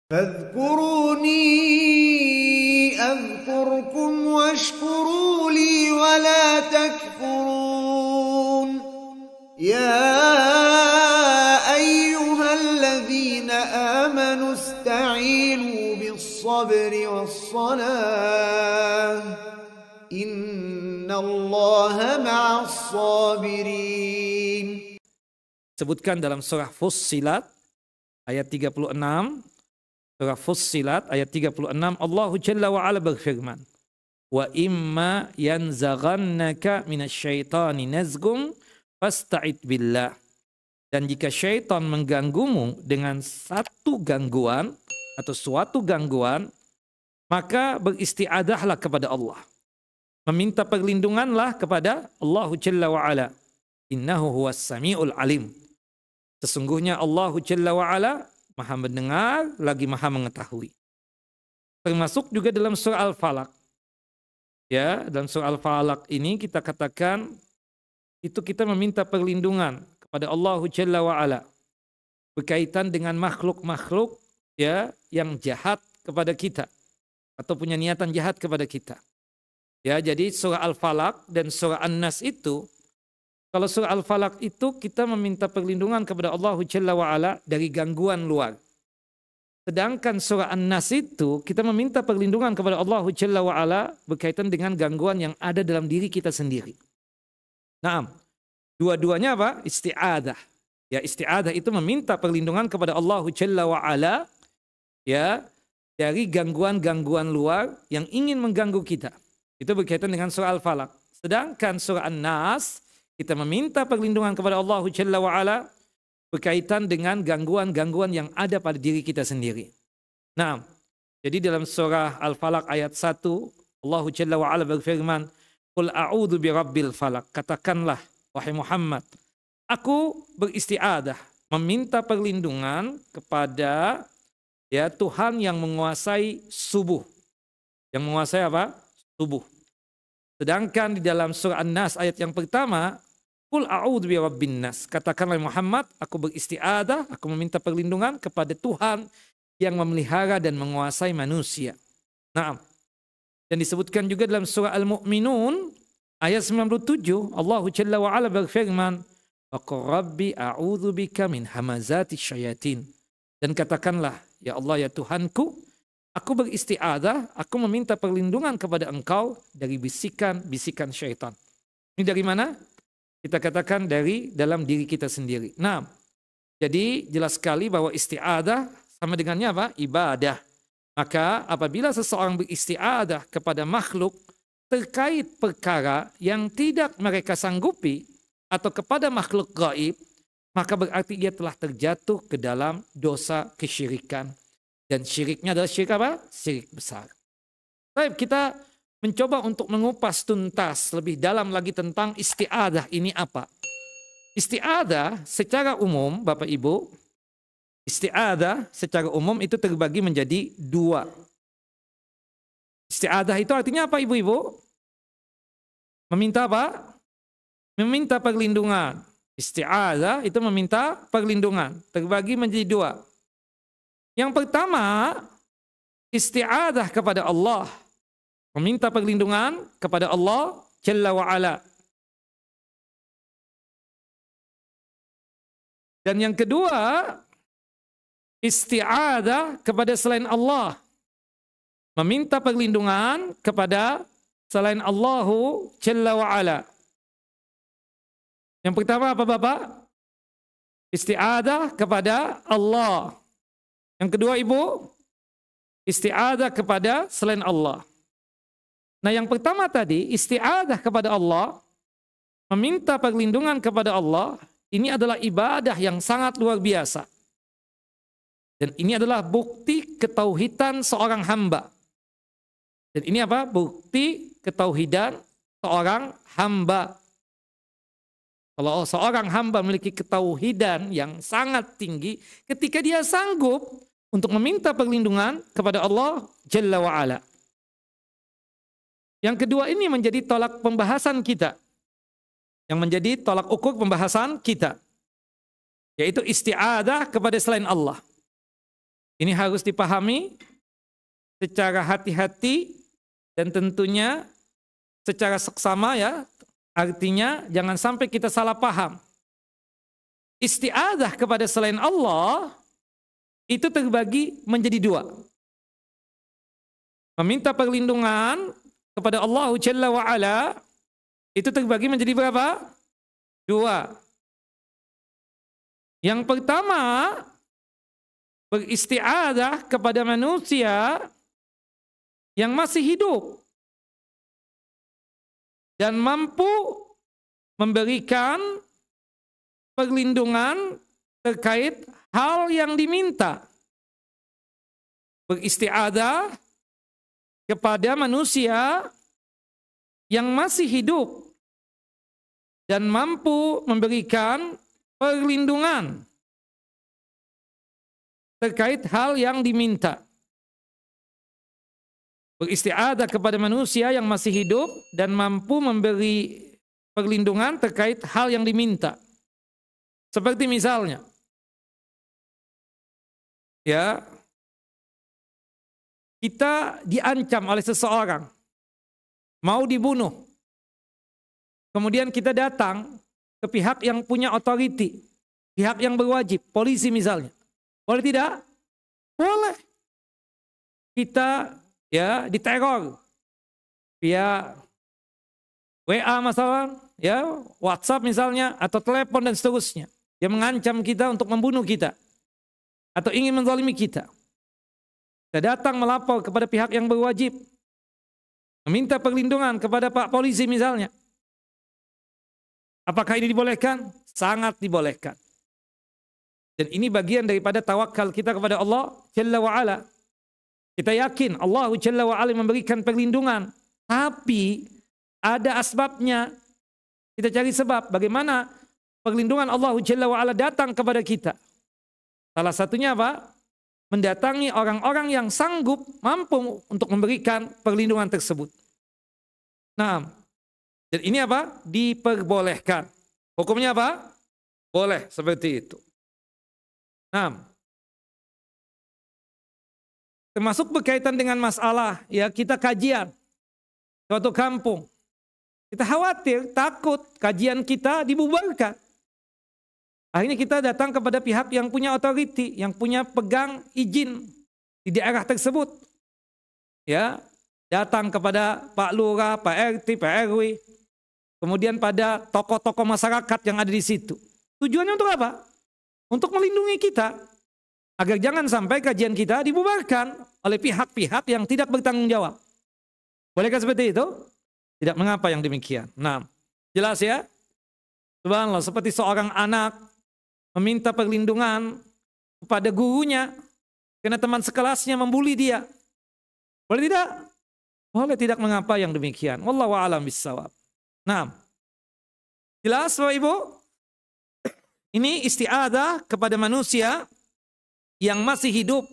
فاذكروني أذكركم واشكروا لي ولا تكفرون يا أيها الذين آمنوا استعينوا بالصبر والصلاة إن الله مع الصابرين. Sebutkan dalam surah Fussilat ayat 36. Surah Fussilat ayat 36, Allah Jalla wa Ala berfirman, wa imma yanzaghannaka minasyaitani nazghum fasta'id billah. Dan jika syaitan mengganggumu dengan satu gangguan atau suatu gangguan, maka beristiadahlah kepada Allah. Meminta perlindunganlah kepada Allah Jalla wa Ala. Innahu huwas sami'ul alim. Sesungguhnya Allah Jalla wa Ala Maha mendengar lagi Maha mengetahui. Termasuk juga dalam surah Al-Falaq. Ya, dalam surah Al-Falaq ini kita katakan itu kita meminta perlindungan kepada Allah Jalla wa Ala berkaitan dengan makhluk-makhluk ya yang jahat kepada kita atau punya niatan jahat kepada kita. Ya, jadi surah Al-Falaq dan surah An-Nas itu, kalau surah Al-Falaq itu kita meminta perlindungan kepada Allah Jalla wa'ala dari gangguan luar. Sedangkan surah An-Nas itu kita meminta perlindungan kepada Allah Jalla wa'ala berkaitan dengan gangguan yang ada dalam diri kita sendiri. Nah, dua-duanya apa? Isti'adah. Ya, isti'adah itu meminta perlindungan kepada Allah Jalla wa'ala ya dari gangguan-gangguan luar yang ingin mengganggu kita. Itu berkaitan dengan surah Al-Falaq. Sedangkan surah An-Nas kita meminta perlindungan kepada Allah Jalla wa'ala berkaitan dengan gangguan-gangguan yang ada pada diri kita sendiri. Nah, jadi dalam surah Al-Falaq ayat 1, Allah Jalla wa'ala berfirman, Qul a'udhu birabbil falaq. Katakanlah, wahai Muhammad, aku beristiadah, meminta perlindungan kepada ya Tuhan yang menguasai subuh. Yang menguasai apa? Subuh. Sedangkan di dalam surah An-Nas ayat yang pertama, Qul a'udzu birabbin nas. Katakanlah Muhammad, aku beristiadah, aku meminta perlindungan kepada Tuhan yang memelihara dan menguasai manusia. Nah, dan disebutkan juga dalam surah Al-Mu'minun ayat 97, Allah Jalla wa Ala berfirman, wa qur rabbi a'udzu bika min hamazati syayatin. Dan katakanlah, ya Allah ya Tuhanku, aku beristiadah, aku meminta perlindungan kepada Engkau dari bisikan-bisikan syaitan. Ini dari mana? Kita katakan dari dalam diri kita sendiri. Nah, jadi jelas sekali bahwa istiadah sama dengannya apa? Ibadah. Maka apabila seseorang beristiadah kepada makhluk terkait perkara yang tidak mereka sanggupi atau kepada makhluk gaib, maka berarti ia telah terjatuh ke dalam dosa kesyirikan. Dan syiriknya adalah syirik apa? Syirik besar. Baik, kita mencoba untuk mengupas tuntas lebih dalam lagi tentang istiadah ini apa. Istiadah secara umum, Bapak Ibu, istiadah secara umum itu terbagi menjadi dua. Istiadah itu artinya apa Ibu-Ibu? Meminta apa? Meminta perlindungan. Istiadah itu meminta perlindungan. Terbagi menjadi dua. Yang pertama, istiadah kepada Allah. Meminta perlindungan kepada Allah Jalla wa'ala. Dan yang kedua, istiadah kepada selain Allah. Meminta perlindungan kepada selain Allahu Jalla wa'ala. Yang pertama apa Bapak? Istiadah kepada Allah. Yang kedua Ibu, istiadah kepada selain Allah. Nah yang pertama tadi, istiadah kepada Allah, meminta perlindungan kepada Allah, ini adalah ibadah yang sangat luar biasa. Dan ini adalah bukti ketauhidan seorang hamba. Dan ini apa? Bukti ketauhidan seorang hamba. Kalau seorang hamba memiliki ketauhidan yang sangat tinggi, ketika dia sanggup untuk meminta perlindungan kepada Allah Jalla wa'ala. Yang kedua ini menjadi tolak pembahasan kita. Yang menjadi tolak ukur pembahasan kita. Yaitu isti'adah kepada selain Allah. Ini harus dipahami secara hati-hati dan tentunya secara seksama ya. Artinya jangan sampai kita salah paham. Isti'adzah kepada selain Allah itu terbagi menjadi dua. Meminta perlindungan kepada Allah Jalla wa'ala itu terbagi menjadi berapa? Dua. Yang pertama, beristi'adzah kepada manusia yang masih hidup dan mampu memberikan perlindungan terkait hal yang diminta. Beristi'adzah kepada manusia yang masih hidup dan mampu memberikan perlindungan terkait hal yang diminta. Beristi'adzah kepada manusia yang masih hidup dan mampu memberi perlindungan terkait hal yang diminta. Seperti misalnya, ya, kita diancam oleh seseorang, mau dibunuh. Kemudian kita datang ke pihak yang punya otoriti, pihak yang berwajib, polisi misalnya. Boleh tidak? Boleh. Kita ya diteror via WA masalah, ya WhatsApp misalnya, atau telepon dan seterusnya. Dia mengancam kita untuk membunuh kita atau ingin menzalimi kita. Kita datang melapor kepada pihak yang berwajib, meminta perlindungan kepada Pak Polisi misalnya. Apakah ini dibolehkan? Sangat dibolehkan. Dan ini bagian daripada tawakal kita kepada Allah Jalla wa'ala. Kita yakin Allah Jalla wa'ala memberikan perlindungan, tapi ada asbabnya. Kita cari sebab bagaimana perlindungan Allah Jalla wa'ala datang kepada kita. Salah satunya apa? Mendatangi orang-orang yang sanggup, mampu untuk memberikan perlindungan tersebut. Nah, dan ini apa? Diperbolehkan. Hukumnya apa? Boleh seperti itu. Nah, termasuk berkaitan dengan masalah ya kita kajian suatu kampung. Kita khawatir, takut kajian kita dibubarkan. Akhirnya kita datang kepada pihak yang punya otoriti, yang punya pegang izin di daerah tersebut. Ya, datang kepada Pak Lurah, Pak RT, Pak RW, kemudian pada tokoh-tokoh masyarakat yang ada di situ. Tujuannya untuk apa? Untuk melindungi kita agar jangan sampai kajian kita dibubarkan oleh pihak-pihak yang tidak bertanggung jawab. Bolehkah seperti itu? Tidak, mengapa yang demikian. Nah, jelas ya? Subhanallah, seperti seorang anak meminta perlindungan kepada gurunya karena teman sekelasnya membuli dia. Boleh tidak? Boleh tidak, mengapa yang demikian. Wallahu a'lam bissawab. Nah, jelas Bapak Ibu? Ini isti'adzah kepada manusia yang masih hidup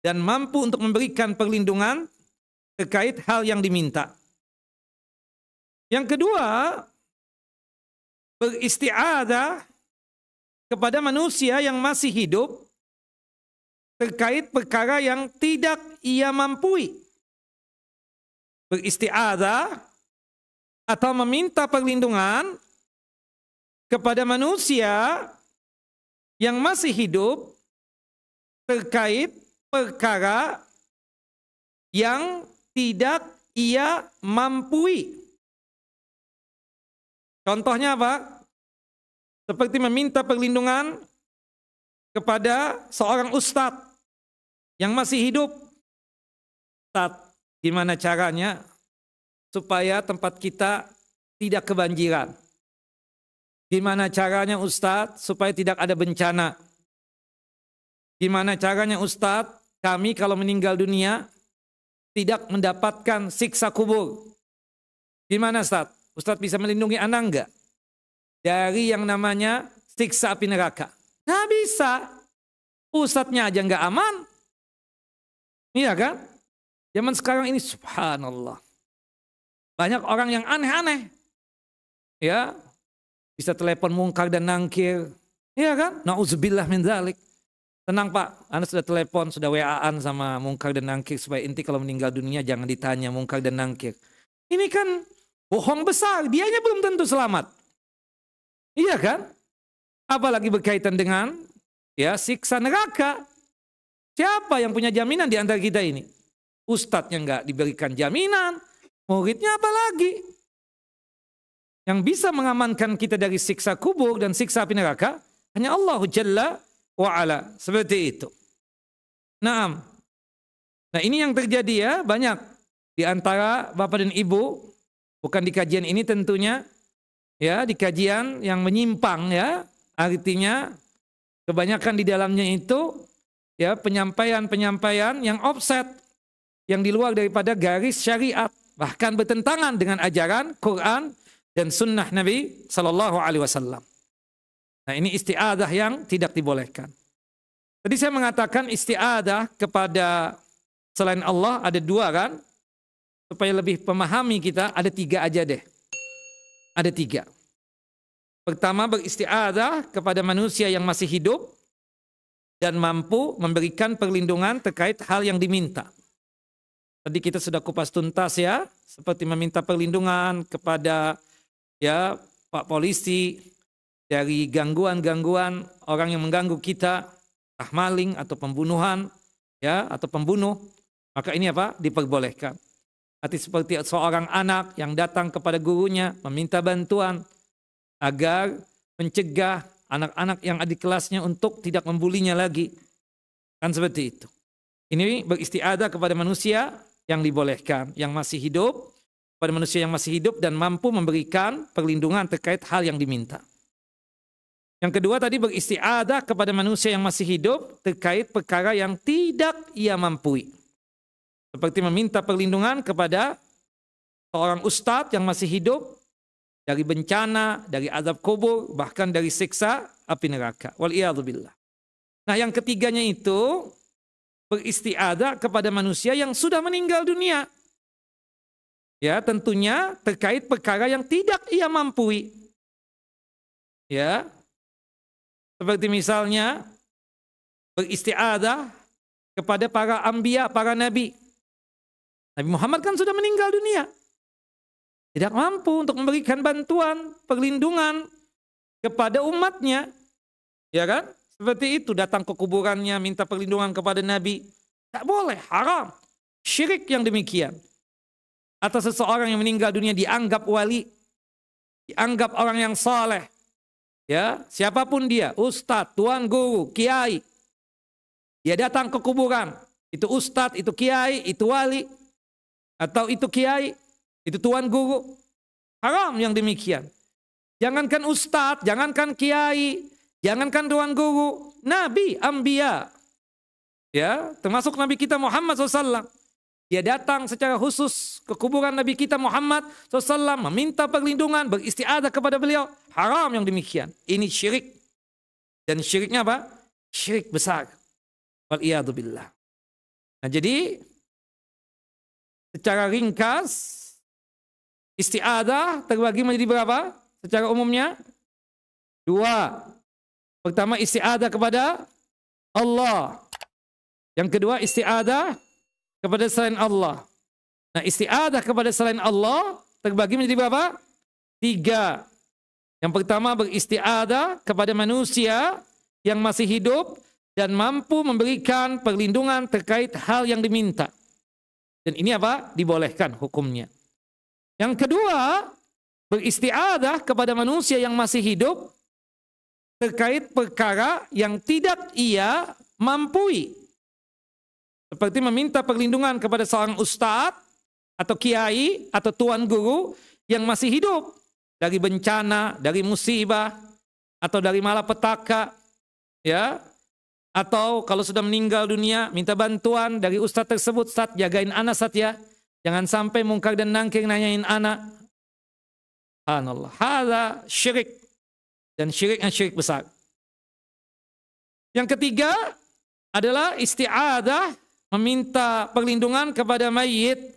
dan mampu untuk memberikan perlindungan terkait hal yang diminta. Yang kedua, beristi'adzah kepada manusia yang masih hidup terkait perkara yang tidak ia mampui. Beristi'adzah atau meminta perlindungan kepada manusia yang masih hidup terkait perkara yang tidak ia mampui. Contohnya apa? Seperti meminta perlindungan kepada seorang ustadz yang masih hidup. Ustadz, gimana caranya supaya tempat kita tidak kebanjiran? Gimana caranya Ustadz supaya tidak ada bencana? Gimana caranya Ustadz kami kalau meninggal dunia tidak mendapatkan siksa kubur? Gimana Ustadz? Ustadz bisa melindungi anak enggak dari yang namanya siksa api neraka? Nggak bisa. Ustadznya aja nggak aman. Iya kan? Zaman sekarang ini subhanallah. Banyak orang yang aneh-aneh. Ya, bisa telepon mungkar dan nangkir. Iya kan? Nauzubillah min dzalik. tenang Pak, Anda sudah telepon, sudah WA-an sama Munkar dan Nangkir supaya inti kalau meninggal dunia jangan ditanya Munkar dan Nangkir. Ini kan bohong besar, dianya belum tentu selamat. Iya kan? Apalagi berkaitan dengan ya siksa neraka. Siapa yang punya jaminan di antara kita ini? Ustadznya nggak diberikan jaminan, muridnya apalagi? Yang bisa mengamankan kita dari siksa kubur dan siksa api neraka hanya Allah Jalla wa'ala. Seperti itu. Nah ini yang terjadi ya, banyak di antara Bapak dan Ibu, bukan di kajian ini tentunya, ya di kajian yang menyimpang ya, artinya kebanyakan di dalamnya itu ya penyampaian-penyampaian yang offset, yang di luar daripada garis syariat, bahkan bertentangan dengan ajaran Quran dan sunnah Nabi Sallallahu Alaihi Wasallam. Nah ini isti'adah yang tidak dibolehkan. Tadi saya mengatakan isti'adah kepada selain Allah ada dua kan? Supaya lebih memahami kita ada tiga aja deh. Ada tiga. Pertama beristi'adah kepada manusia yang masih hidup dan mampu memberikan perlindungan terkait hal yang diminta. Tadi kita sudah kupas tuntas ya, seperti meminta perlindungan kepada ya Pak Polisi dari gangguan-gangguan orang yang mengganggu kita, entah maling atau pembunuhan ya atau pembunuh, maka ini apa? Diperbolehkan. Arti seperti seorang anak yang datang kepada gurunya meminta bantuan agar mencegah anak-anak yang ada di kelasnya untuk tidak membulinya lagi. Kan seperti itu. Ini beristiadah kepada manusia yang dibolehkan, yang masih hidup, pada manusia yang masih hidup dan mampu memberikan perlindungan terkait hal yang diminta. Yang kedua tadi beristiadah kepada manusia yang masih hidup terkait perkara yang tidak ia mampu. Seperti meminta perlindungan kepada seorang ustadz yang masih hidup dari bencana, dari azab kubur, bahkan dari siksa api neraka. Wal'iyadzubillah. Nah yang ketiganya itu beristiadah kepada manusia yang sudah meninggal dunia. Ya tentunya terkait perkara yang tidak ia mampu. Ya, seperti misalnya beristiadah kepada para anbiya, para nabi. Nabi Muhammad kan sudah meninggal dunia. Tidak mampu untuk memberikan bantuan, perlindungan kepada umatnya. Ya kan? Seperti itu, datang ke kuburannya, minta perlindungan kepada Nabi. Tak boleh, haram. Syirik yang demikian. Atau seseorang yang meninggal dunia dianggap wali. Dianggap orang yang saleh. Ya, siapapun dia, ustadz, tuan guru, kiai. Dia datang ke kuburan. Itu ustadz, itu kiai, itu wali. Atau itu kiai, itu tuan guru. Haram yang demikian. Jangankan ustadz, jangankan kiai, jangankan tuan guru, nabi, anbiya. Ya, termasuk Nabi kita Muhammad SAW. Dia datang secara khusus ke kuburan Nabi kita Muhammad SAW, meminta perlindungan, beristiadah kepada beliau. Haram yang demikian. Ini syirik. Dan syiriknya apa? Syirik besar. Wal'iyadzubillah. Nah jadi secara ringkas istiadah terbagi menjadi berapa? Secara umumnya dua. Pertama istiadah kepada Allah. Yang kedua istiadah kepada selain Allah. Nah istiadah kepada selain Allah terbagi menjadi berapa? Tiga. Yang pertama beristiadah kepada manusia yang masih hidup dan mampu memberikan perlindungan terkait hal yang diminta. Dan ini apa? Dibolehkan hukumnya. Yang kedua, beristiadah kepada manusia yang masih hidup terkait perkara yang tidak ia mampu. Seperti meminta perlindungan kepada seorang ustadz atau kiai atau tuan guru yang masih hidup dari bencana, dari musibah atau dari malapetaka, ya. Atau kalau sudah meninggal dunia, minta bantuan dari ustadz tersebut, ustadz jagain anak ustadz ya. Jangan sampai Munkar dan Nangkir nanyain anak. Subhanallah. Hadza syirik. Dan syirik yang syirik besar. Yang ketiga adalah isti'adah, meminta perlindungan kepada mayit.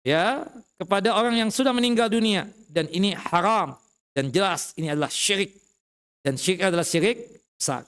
Ya, kepada orang yang sudah meninggal dunia. Dan ini haram. Dan jelas ini adalah syirik. Dan syirik adalah syirik besar.